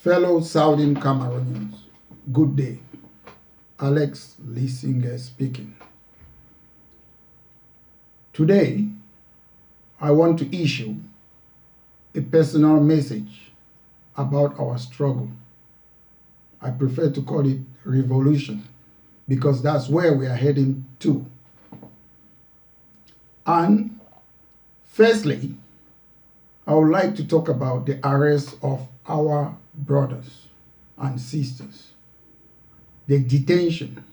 Fellow Southern Cameroonians, good day. Alex Lissinger speaking. Today, I want to issue a personal message about our struggle. I prefer to call it revolution because that's where we are heading to. And firstly, I would like to talk about the arrest of our brothers and sisters, the detention,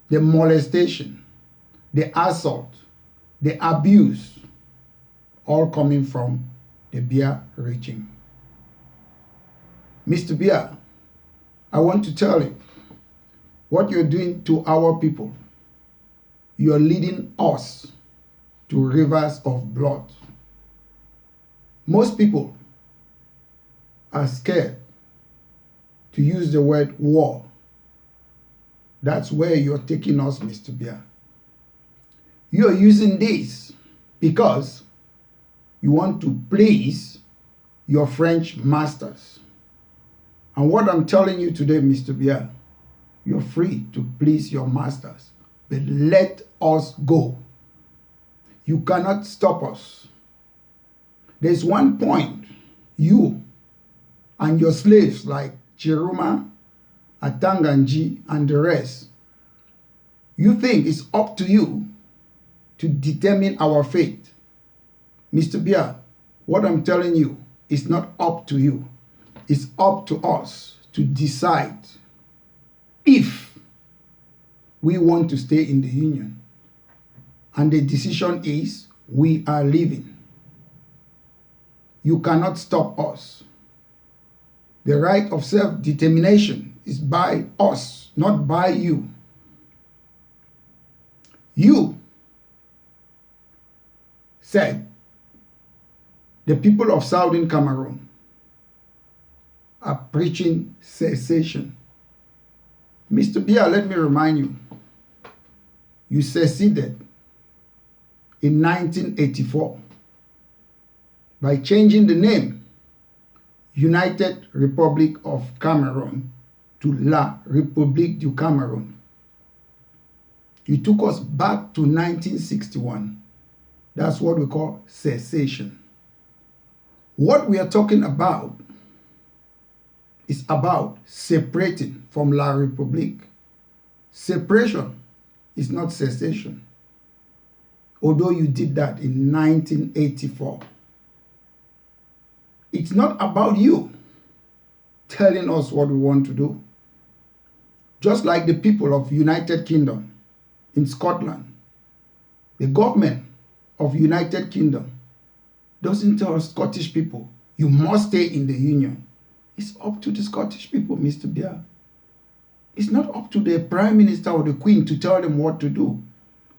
the molestation, the assault, the abuse, all coming from the Biya regime. Mr. Biya, I want to tell you what you're doing to our people. You're leading us to rivers of blood. Most people are scared to use the word war. That's where you're taking us, Mr. Biya. You're using this because you want to please your French masters. And what I'm telling you today, Mr. Biya, you're free to please your masters, but let us go. You cannot stop us. There's one point you and your slaves like Chiruma, Atanganji, and the rest, you think it's up to you to determine our fate. Mr. Biya, what I'm telling you is not up to you. It's up to us to decide if we want to stay in the Union. And the decision is we are leaving. You cannot stop us. The right of self-determination is by us, not by you. You said the people of Southern Cameroon are preaching secession. Mr. Biya, let me remind you, you seceded in 1984 by changing the name United Republic of Cameroon to La République du Cameroun. You took us back to 1961. That's what we call secession. What we are talking about is about separating from La République. Separation is not cessation, although you did that in 1984. It's not about you telling us what we want to do. Just like the people of United Kingdom in Scotland, the government of United Kingdom doesn't tell Scottish people, you must stay in the Union. It's up to the Scottish people, Mr. Biya. It's not up to the Prime Minister or the Queen to tell them what to do.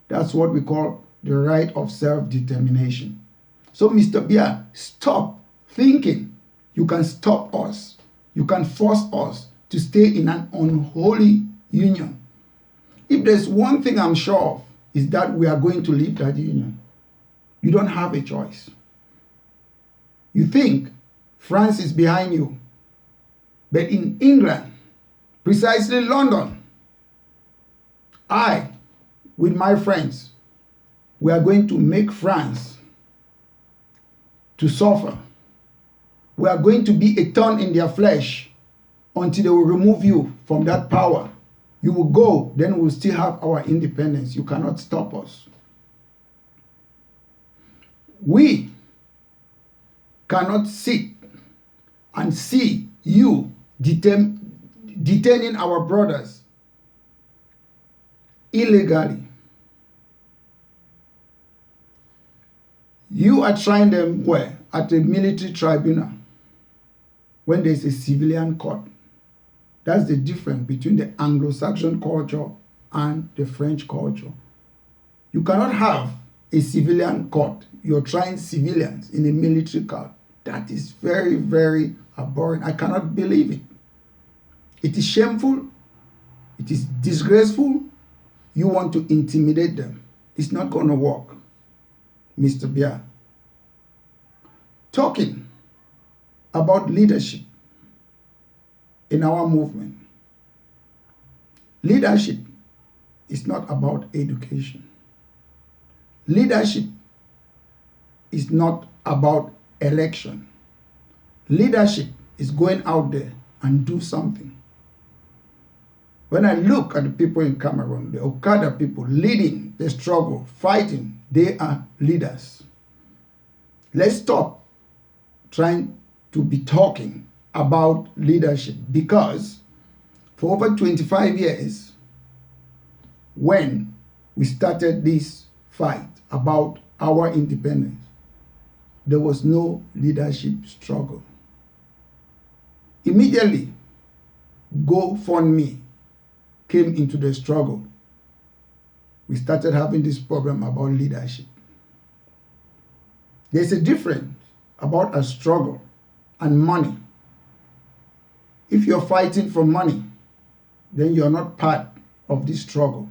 That's what we call the right of self-determination. So, Mr. Biya, stop thinking you can stop us. You can force us to stay in an unholy union. If there's one thing I'm sure of, is that we are going to leave that union. You don't have a choice. You think France is behind you. But in England, precisely London, I, with my friends, we are going to make France to suffer. We are going to be a thorn in their flesh until they will remove you from that power. You will go, then we'll still have our independence. You cannot stop us. We cannot sit and see you detaining our brothers illegally. You are trying them where? At a military tribunal, when there's a civilian court. That's the difference between the Anglo-Saxon culture and the French culture. You cannot have a civilian court. You're trying civilians in a military court. That is very, very abhorrent. I cannot believe it. It is shameful. It is disgraceful. You want to intimidate them. It's not going to work, Mr. Biya. Talking about leadership, in our movement. Leadership is not about education. Leadership is not about election. Leadership is going out there and do something. When I look at the people in Cameroon, the Okada people leading the struggle, fighting, they are leaders. Let's stop trying to be talking about leadership, because for over 25 years, when we started this fight about our independence, there was no leadership struggle. Immediately, GoFundMe came into the struggle. We started having this problem about leadership. There's a difference about a struggle and money. If you're fighting for money, then you're not part of this struggle.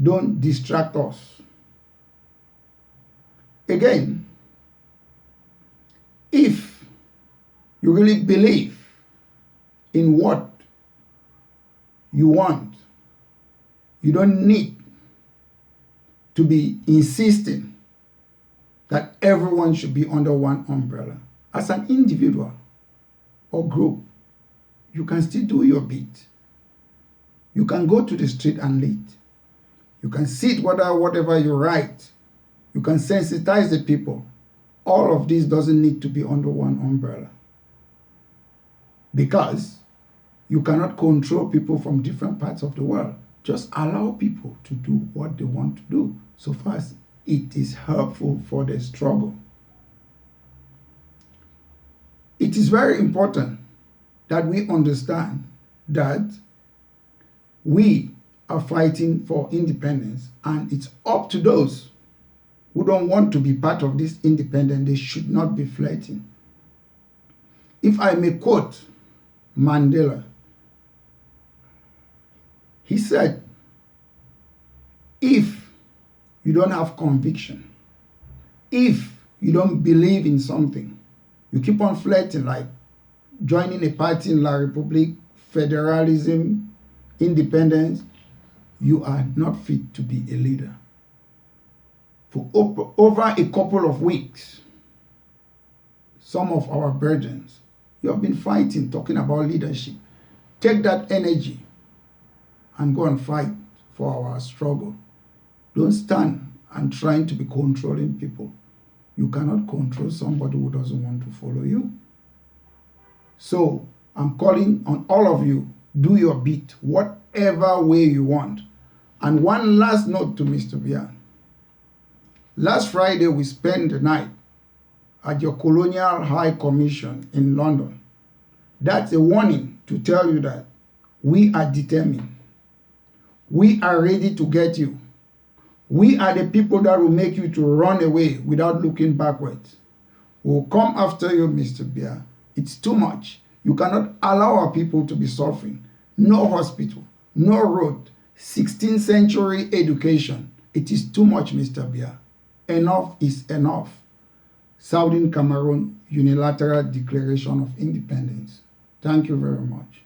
Don't distract us. Again, if you really believe in what you want, you don't need to be insisting that everyone should be under one umbrella. As an individual or group, you can still do your bit. You can go to the street and lead. You can sit whatever you write. You can sensitize the people. All of this doesn't need to be under one umbrella, because you cannot control people from different parts of the world. Just allow people to do what they want to do, so far as it is helpful for the struggle. It is very important that we understand that we are fighting for independence, and it's up to those who don't want to be part of this independence. They should not be flirting. If I may quote Mandela, he said, if you don't have conviction, if you don't believe in something, you keep on flirting, like joining a party in La Republique, federalism, independence, you are not fit to be a leader. For over a couple of weeks, some of our brethren, you have been fighting, talking about leadership. Take that energy and go and fight for our struggle. Don't stand and trying to be controlling people. You cannot control somebody who doesn't want to follow you. So I'm calling on all of you, do your bit, whatever way you want. And one last note to Mr. Bia. Last Friday, we spent the night at your Colonial High Commission in London. That's a warning to tell you that we are determined. We are ready to get you. We are the people that will make you to run away without looking backwards. We'll come after you, Mr. Bia. It's too much. You cannot allow our people to be suffering. No hospital, no road, 16th century education. It is too much, Mr. Bia. Enough is enough. Southern Cameroon Unilateral Declaration of Independence. Thank you very much.